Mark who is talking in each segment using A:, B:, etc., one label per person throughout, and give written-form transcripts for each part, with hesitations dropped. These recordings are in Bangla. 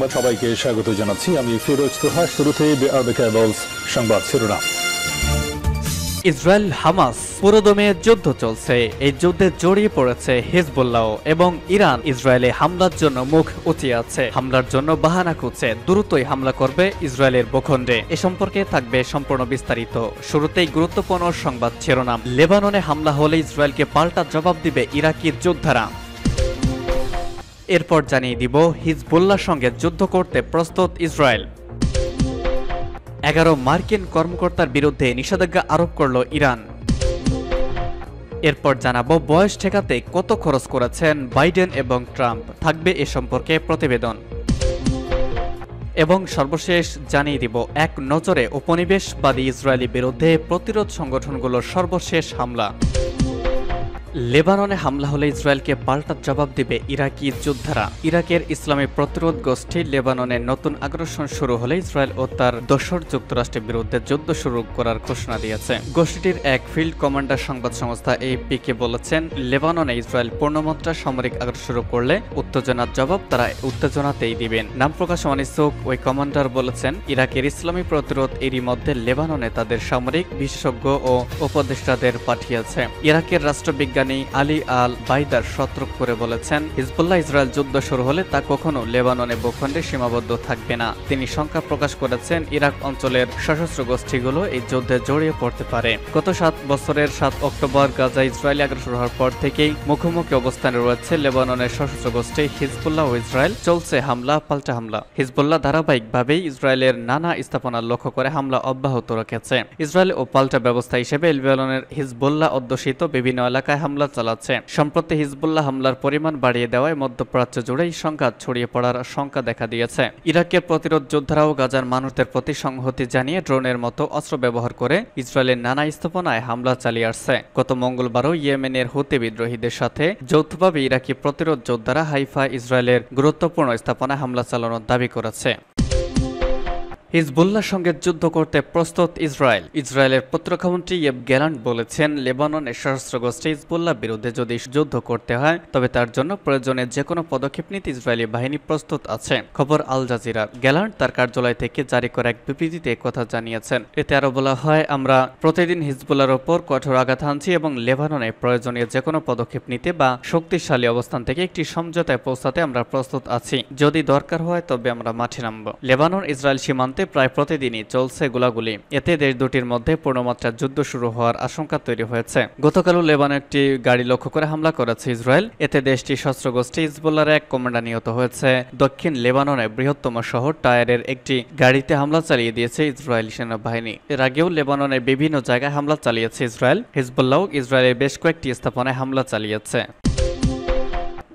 A: সংবাদ সবাইকে স্বাগত জানাচ্ছি। আমি ফিরোজ তোহা। শুরুতেই সংবাদ শিরোনাম।
B: ইসরায়েল হামাস পুরোদমে যুদ্ধ চলছে। এই যুদ্ধে জড়িয়ে পড়েছে হিজবুল্লাহ এবং ইরান ইসরায়েলে হামলার জন্য মুখ উঁচিয়ে আছে। হামলার জন্য বাহানা খুঁজছে, দ্রুতই হামলা করবে ইসরায়েলের ভূখণ্ডে। এ সম্পর্কে থাকবে সম্পূর্ণ বিস্তারিত। শুরুতেই গুরুত্বপূর্ণ সংবাদ শিরোনাম। লেবাননে হামলা হলে ইসরায়েলকে পাল্টা জবাব দিবে ইরাকি যোদ্ধারা। এরপর জানিয়ে দিব হিজবুল্লাহর সঙ্গে যুদ্ধ করতে প্রস্তুত ইসরায়েল। 11 মার্কিন কর্মকর্তার বিরুদ্ধে নিষেধাজ্ঞা আরোপ করল ইরান। এরপর জানাবো বয়স ঠেকাতে কত খরচ করেছেন বাইডেন এবং ট্রাম্প। থাকবে এ সম্পর্কে প্রতিবেদন। এবং সর্বশেষ জানিয়ে দিব এক নজরে উপনিবেশবাদী ইসরায়েলি বিরুদ্ধে প্রতিরোধ সংগঠনগুলোর সর্বশেষ হামলা। লেবাননে হামলা হলে ইসরায়েলকে পাল্টা জবাব দিবে ইরাকি যোদ্ধারা। ইরাকের ইসলামী প্রতিরোধ গোষ্ঠী লেবাননে নতুন আগ্রাসন শুরু হলে ইসরায়েল ও তার দোসর যুক্তরাষ্ট্রের বিরুদ্ধে যুদ্ধ শুরু করার ঘোষণা দিয়েছে। গোষ্ঠীটির এক ফিল্ড কমান্ডার সংবাদ সংস্থা এএফপি-কে বলেছেন, লেবাননে ইসরায়েল পূর্ণমাত্রা সামরিক আগ্রাসন শুরু করলে উত্তেজনার জবাব তারা উত্তেজনাতেই দিবেন। নাম প্রকাশ অনিচ্ছুক ওই কমান্ডার বলেছেন, ইরাকের ইসলামী প্রতিরোধ এরই মধ্যে লেবাননে তাদের সামরিক বিশেষজ্ঞ ও উপদেষ্টাদের পাঠিয়েছে। ইরাকের রাষ্ট্রবিজ্ঞানী আলী আল বাইদার সতর্ক করে বলেছেন, হিজবুল্লাহ ইসরায়েল যুদ্ধ শুরু হলে তা কখনো লেবাননে ভূখণ্ডে সীমাবদ্ধ থাকবে না। তিনি শঙ্কা প্রকাশ করেছেন, ইরাক অঞ্চলের সশস্ত্র গোষ্ঠীগুলো এই যুদ্ধে জড়িয়ে পড়তে পারে। গত 7 বছরের 7 অক্টোবর গাজা ইসরায়েলি আগ্রাসন হওয়ার পর থেকেই মুখোমুখি অবস্থানে রয়েছে লেবাননের সশস্ত্র গোষ্ঠী হিজবুল্লাহ ও ইসরায়েল। চলছে হামলা পাল্টা হামলা। হিজবুল্লাহ ধারাবাহিকভাবেই ইসরায়েলের নানা স্থাপনা লক্ষ্য করে হামলা অব্যাহত রেখেছে। ইসরায়েল ও পাল্টা ব্যবস্থা হিসেবে লেবাননের হিজবুল্লাহ অধ্যুষিত বিভিন্ন এলাকায় হামলা চালাচ্ছে। সম্প্রতি হিজবুল্লাহ হামলার পরিমাণ বাড়িয়ে দেওয়ায় মধ্যপ্রাচ্য জুড়েই সংঘাত ছড়িয়ে পড়ার শঙ্কা দেখা দিয়েছে। ইরাকের প্রতিরোধ যোদ্ধারাও গাজার মানুষদের প্রতি সংহতি জানিয়ে ড্রোনের মতো অস্ত্র ব্যবহার করে ইসরায়েলের নানা স্থাপনায় হামলা চালিয়ে আসছে। গত মঙ্গলবারও ইয়েমেনের হুতি বিদ্রোহীদের সাথে যৌথভাবে ইরাকি প্রতিরোধ যোদ্ধারা হাইফা ইসরায়েলের গুরুত্বপূর্ণ স্থাপনায় হামলা চালানোর দাবি করেছে। হিজবুল্লাহর সঙ্গে যুদ্ধ করতে প্রস্তুত ইসরায়েল। ইসরায়েলের প্রতিরক্ষামন্ত্রী ইয়েভ গ্যালান্ট বলেছেন, লেবাননের সশস্ত্র গোষ্ঠী হিজবুল্লাহর বিরুদ্ধে যদি যুদ্ধ করতে হয় তবে তার জন্য প্রয়োজনে যে কোনো পদক্ষেপ নিতে ইসরায়েলি বাহিনী প্রস্তুত আছে। খবর আল জাজিরার। গ্যালান্ট তার কার্যালয় থেকে জারি করা এক বিবৃতিতে কথা জানিয়েছেন। এতে আরো বলা হয়, আমরা প্রতিদিন হিজবুল্লাহর ওপর কঠোর আঘাত হানছি এবং লেবাননে প্রয়োজনীয় যে কোনো পদক্ষেপ নিতে বা শক্তিশালী অবস্থান থেকে একটি সমঝোতায় পৌঁছাতে আমরা প্রস্তুত আছি। যদি দরকার হয় তবে আমরা মাঠে নামব। লেবানন ইসরায়েল সীমান্তে প্রায় প্রতিদিনই চলছে গোলাগুলি। এতে দেশ দুটির মধ্যে পূর্ণমাত্রা যুদ্ধ শুরু হওয়ার আশঙ্কা তৈরি হয়েছে। গতকালও লেবাননে একটি গাড়ি লক্ষ্য করে হামলা করেছে ইসরায়েল। এতে দেশটির সশস্ত্র গোষ্ঠী হিজবুল্লাহর এক কমান্ডার নিহত হয়েছে। দক্ষিণ লেবাননের বৃহত্তম শহর টায়ারের একটি গাড়িতে হামলা চালিয়ে দিয়েছে ইসরায়েলি সেনাবাহিনী। এর আগেও লেবাননের বিভিন্ন জায়গায় হামলা চালিয়েছে ইসরায়েল। হিজবুল্লাহ ইসরায়েলের বেশ কয়েকটি স্থাপনায় হামলা চালিয়েছে।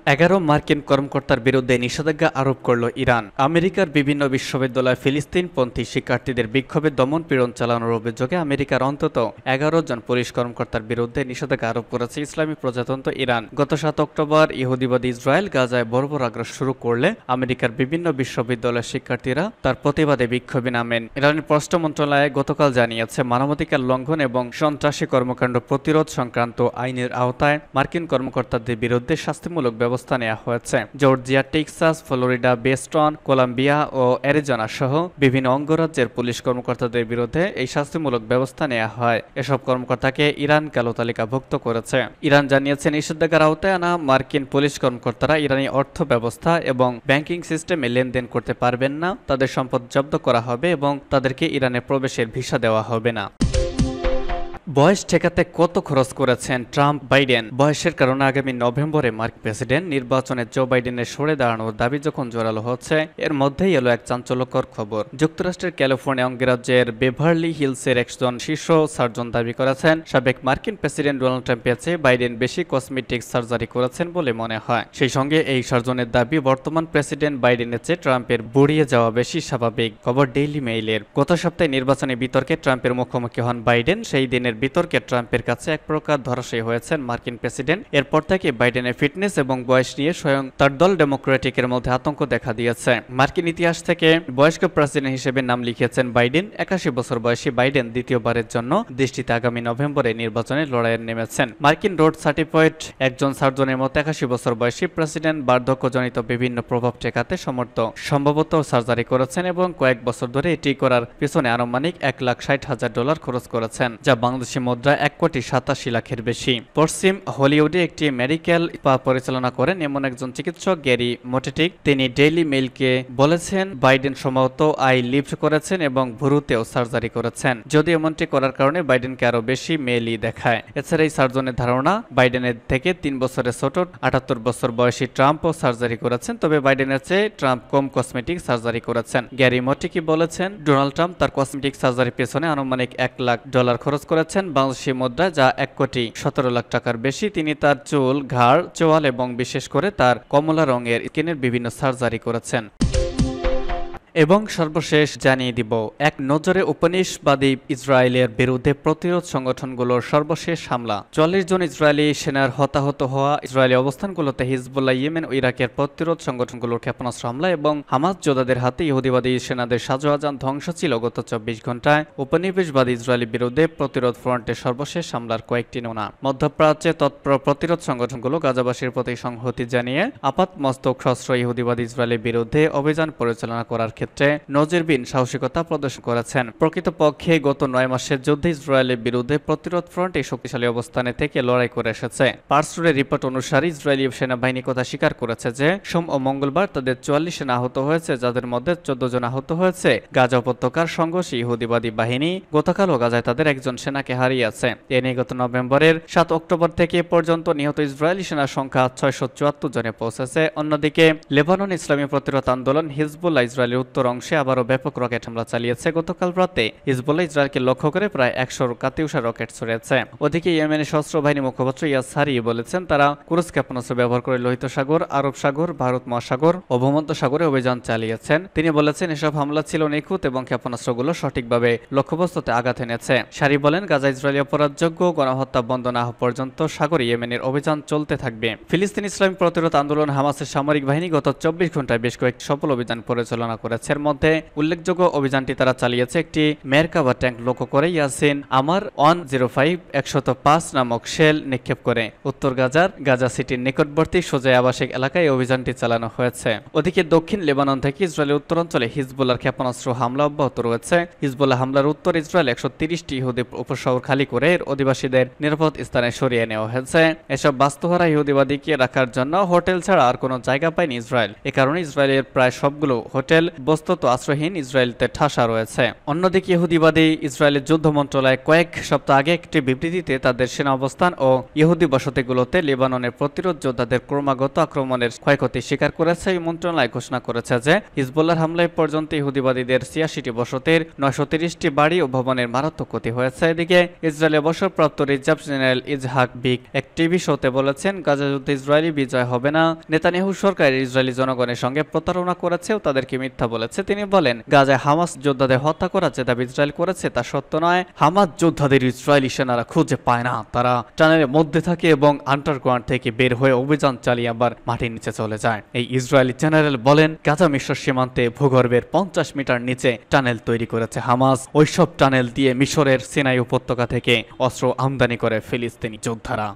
B: 11 মার্কিন কর্মকর্তার বিরুদ্ধে নিষেধাজ্ঞা আরোপ করল ইরান। আমেরিকার বিভিন্ন বিশ্ববিদ্যালয়ে ফিলিস্তিনপন্থী শিক্ষার্থীদের বিক্ষোভে দমন পীড়ন চালানোর অভিযোগে আমেরিকার অন্তত 11 জন পুলিশ কর্মকর্তার বিরুদ্ধে নিষেধাজ্ঞা আরোপ করেছে ইসলামী প্রজাতন্ত্র ইরান। গত 7 অক্টোবর ইহুদিবাদী ইসরায়েল গাজায় বর্বর আগ্রাসন শুরু করলে আমেরিকার বিভিন্ন বিশ্ববিদ্যালয়ের শিক্ষার্থীরা তার প্রতিবাদে বিক্ষোভে নামেন। ইরানের পররাষ্ট্র মন্ত্রণালয় গতকাল জানিয়েছে, মানবাধিকার লঙ্ঘন এবং সন্ত্রাসী কর্মকাণ্ড প্রতিরোধ সংক্রান্ত আইনের আওতায় মার্কিন কর্মকর্তাদের বিরুদ্ধে শাস্তিমূলক ব্যবস্থা নেওয়া হয়েছে। জর্জিয়া, টেক্সাস, ফ্লোরিডা, বেস্টন, কলম্বিয়া ও অ্যারিজোনা সহ বিভিন্ন অঙ্গরাজ্যের পুলিশ কর্মকর্তাদের বিরুদ্ধে এই শাস্তিমূলক ব্যবস্থা নেওয়া হয়। এসব কর্মকর্তাকে ইরান কালো তালিকাভুক্ত করেছে। ইরান জানিয়েছে, নিষেধাজ্ঞার আওতায় আনা মার্কিন পুলিশ কর্মকর্তারা ইরানি অর্থ ব্যবস্থা এবং ব্যাংকিং সিস্টেমে লেনদেন করতে পারবেন না, তাদের সম্পদ জব্দ করা হবে এবং তাদেরকে ইরানে প্রবেশের ভিসা দেওয়া হবে না। বয়স ঠেকাতে কত খরচ করেছেন ট্রাম্প বাইডেন। বয়সের কারণে আগামী নভেম্বরে মার্কিন প্রেসিডেন্ট নির্বাচনে জো বাইডেনের সরে দাঁড়ানোর দাবি যখন জোরালো হচ্ছে, এর মধ্যেই এলো এক চাঞ্চল্যকর খবর। যুক্তরাষ্ট্রের ক্যালিফোর্নিয়া অঙ্গরাজ্যের বেভারলি হিলসের একজন শীর্ষ সার্জন দাবি করেছেন, সাবেক মার্কিন প্রেসিডেন্ট ডোনাল্ড ট্রাম্পের চেয়ে বাইডেন বেশি কসমেটিক সার্জারি করেছেন বলে মনে হয়। সেই সঙ্গে এই সার্জনের দাবি, বর্তমান প্রেসিডেন্ট বাইডেনের চেয়ে ট্রাম্পের বুড়িয়ে যাওয়া বেশি স্বাভাবিক। খবর ডেইলি মেইলের। গত সপ্তাহে নির্বাচনী বিতর্কে ট্রাম্পের মুখোমুখি হন বাইডেন। সেই দিনের বিতর্কে ট্রাম্পের কাছে এক প্রকার ধরাশায়ী হয়েছেন মার্কিন প্রেসিডেন্ট। এরপর থেকে বাইডেনের ফিটনেস এবং বয়স নিয়ে স্বয়ং তার দল ডেমোক্রেটিকের মধ্যে আতঙ্ক দেখা দিয়েছে। মার্কিন ইতিহাস থেকে বয়স্ক প্রেসিডেন্ট হিসেবে নাম লিখিয়েছেন বাইডেন। 81 বছর বয়সী বাইডেন দ্বিতীয়বারের জন্য দেশটিতে আগামী নভেম্বরে নির্বাচনে লড়াইয়ে নেমেছেন। মার্কিন রোড সার্টিফাইড একজন সার্জনের মতো 81 বছর বয়সী প্রেসিডেন্ট বার্ধক্যজনিত বিভিন্ন প্রভাব ঠেকাতে সমর্থ সম্ভবত সার্জারি করেছেন এবং কয়েক বছর ধরে এটি করার পিছনে আনুমানিক $1,60,000 খরচ করেছেন, যা বাংলাদেশি মুদ্রা 1,87,00,000 বেশি। পশ্চিম হলিউডে একটি মেডিকেল স্পা পরিচালনা করেন এমন একজন চিকিৎসক গ্যারি মোটেটিক। তিনি ডেইলি মেইলকে বলেছেন বাইডেন সম্ভবত আই লিফট করেছেন এবং ভুরুতেও সার্জারি করেছেন, যদি এমনটি করার কারণে বাইডেনকে আরো বেশি মেইলই দেখায়। এছাড়া এই সার্জনের ধারণা বাইডেনের থেকে 3 বছরের ছোট 78 বছর বয়সী ট্রাম্পও সার্জারি করেছেন, তবে বাইডেনের চেয়ে ট্রাম্প কম কসমেটিক সার্জারি করেছেন। গ্যারি মোটেকি বলেছেন ডোনাল্ড ট্রাম্প তার কসমেটিক সার্জারির পেছনে আনুমানিক $1,00,000 খরচ করেছেন বাংলাদেশি মুদ্রা, যা $1,17,00,000 বেশি। তিনি তার চুল, ঘাড়, চোয়াল এবং বিশেষ করে তার কমলা রঙের স্কিনের বিভিন্ন সার্জারি করেছেন। এবং সর্বশেষ জানিয়ে দিব, এক নজরে উপনিষবাদী ইসরায়েলের বিরুদ্ধে প্রতিরোধ সংগঠনগুলোর সর্বশেষ হামলা। 40 জন ইসরায়েলি সেনার হতাহত হওয়া। ইসরায়েলি অবস্থানগুলোতে হিজবুল্লাহ, ইয়েমেন ও ইরাকের প্রতিরোধ সংগঠনগুলোর ক্ষেপণাস্ত্র হামলা এবং হামাস যোদ্ধাদের হাতে ইহুদিবাদী সেনাদের সাজোয়াজান ধ্বংস ছিল গত 24 ঘন্টায় উপনিবেশবাদী ইসরায়েলের বিরুদ্ধে প্রতিরোধ ফ্রন্টের সর্বশেষ হামলার কয়েকটি নমুনা। মধ্যপ্রাচ্যে তৎপর প্রতিরোধ সংগঠনগুলো গাজাবাসীর প্রতি সংহতি জানিয়ে আপাত মস্তক সশস্ত্র ইহুদিবাদী ইসরায়েলের বিরুদ্ধে অভিযান পরিচালনা করার ক্ষেত্রে নজিরবিহীন সাহসিকতা প্রদর্শন করেছেন। প্রকৃতপক্ষে গত 9 মাসের যুদ্ধে ইসরায়েলের বিরুদ্ধে প্রতিরোধ ফ্রন্ট এই শক্তিশালী অবস্থানে থেকে লড়াই করে এসেছে। পার্সুরের রিপোর্ট অনুসারে ইসরায়েলি সেনাবাহিনী কথা স্বীকার করেছে যে সোম ও মঙ্গলবার তাদের 44 সেনা আহত হয়েছে, যাদের মধ্যে 14 জন আহত হয়েছে। গাজা উপত্যকার সংঘর্ষে ইহুদিবাদী বাহিনী গতকালও গাজায় তাদের একজন সেনাকে হারিয়েছে। এ নিয়ে গত নভেম্বরের 7 অক্টোবর থেকে পর্যন্ত নিহত ইসরায়েলি সেনার সংখ্যা 674 জনে পৌঁছেছে। অন্যদিকে লেবানন ইসলামী প্রতিরোধ আন্দোলন হিজবুল্লাহ ইসরায়েলের উত্তর অংশে আবারও ব্যাপক রকেট হামলা চালিয়েছে। গতকাল রাতে হিজবুল্লাহ ইসরায়েলকে লক্ষ্য করে প্রায় 100 কাতিউসা রকেট ছড়িয়েছে। ওদিকে ইয়েমেনের সশস্ত্র বাহিনী মুখপাত্র ইয়াসারি বলেছেন তারা ক্রুজ ক্ষেপণাস্ত্র ব্যবহার করে লোহিত সাগর, আরব সাগর, ভারত মহাসাগর ও ভূমধ্য সাগরে অভিযান চালিয়েছেন। তিনি বলেছেন এসব হামলা ছিল নিখুঁত এবং ক্ষেপণাস্ত্রগুলো সঠিকভাবে লক্ষ্যবস্তুতে আঘাত এনেছে। সারি বলেন গাজা ইসরায়েলি অপরাধযোগ্য গণহত্যা বন্ধ না হওয়া পর্যন্ত সাগরে ইয়েমেনের অভিযান চলতে থাকবে। ফিলিস্তিন ইসলামী প্রতিরোধ আন্দোলন হামাসের সামরিক বাহিনী গত 24 ঘন্টায় বেশ কয়েকটি সফল অভিযান পরিচালনা করেছে। এর মধ্যে উল্লেখযোগ্য অভিযানটি তারা চালিয়েছে একটি মেরকাভা ট্যাঙ্ক লক্ষ্য করে ইয়াসিন আমার 105 নামক শেল নিক্ষেপ করে উত্তর গাজার গাজা সিটির নিকটবর্তী সোজা আবাসিক এলাকায় অভিযানটি চালানো হয়েছে। ওদিকে দক্ষিণ লেবানন থেকে ইসরায়েলের উত্তরাঞ্চলে হিজবুল্লাহর ক্ষেপণাস্ত্র হামলা অব্যাহত রয়েছে। হিজবুল্লাহ হামলার উত্তর ইসরায়েল 130টি ইহুদি উপশহর খালি করে এর অধিবাসীদের নিরাপদ স্থানে সরিয়ে নেওয়া হয়েছে। এসব বাস্তুহারা ইহুদিবাদীকে রাখার জন্য হোটেল ছাড়া আর কোনো জায়গা পায়নি ইসরায়েল। এ কারণে ইসরায়েলের প্রায় সবগুলো হোটেল বস্তুত আশ্রয়হীন ইসরায়েলতে ঠাসা রয়েছে। অন্যদিকে ইহুদিবাদী ইসরায়েলের যুদ্ধ মন্ত্রণালয় কয়েক সপ্তাহ আগে একটি বিবৃতিতে তাদের সেনা অবস্থান ও ইহুদি বসতিগুলোতে লেবাননের প্রতিরোধ যোদ্ধাদের ক্রমাগত আক্রমণের ক্ষয়ক্ষতি স্বীকার করেছে। এই মন্ত্রণালয় ঘোষণা করেছে যে হিজবুল্লাহর হামলায় পর্যন্ত ইহুদিবাদীদের 86টি বসতির 930টি বাড়ি ও ভবনের মারাত্মক ক্ষতি হয়েছে। এদিকে ইসরায়েলে অবসরপ্রাপ্ত রিজার্ভ জেনারেল ইজহাক বিগ এক টিভি শোতে বলেছেন গাজা যুদ্ধে ইসরায়েলি বিজয় হবে না। নেতানিয়াহু সরকার ইসরায়েলি জনগণের সঙ্গে প্রতারণা করেছে ও তাদেরকে মিথ্যা বলেছে। তিনি বলেন গাজায় হামাস যোদ্ধাদের হত্যা করার যে দাবি ইসরায়েল করেছে তা সত্য নয়। হামাস যোদ্ধাদের ইসরায়েলি সেনারা খুঁজে পায় না, তারা টানেলের মধ্যে থাকে এবং আন্ডারগ্রাউন্ড থেকে বের হয়ে অভিযান চালিয়ে আবার মাটির নিচে চলে যায়। এই ইসরায়েলি জেনারেল বলেন গাজা মিশর সীমান্তে ভূগর্ভের 50 মিটার নিচে টানেল তৈরি করেছে হামাস। ওইসব টানেল দিয়ে মিশরের সিনাই উপত্যকা থেকে অস্ত্র আমদানি করে ফিলিস্তিনি যোদ্ধারা।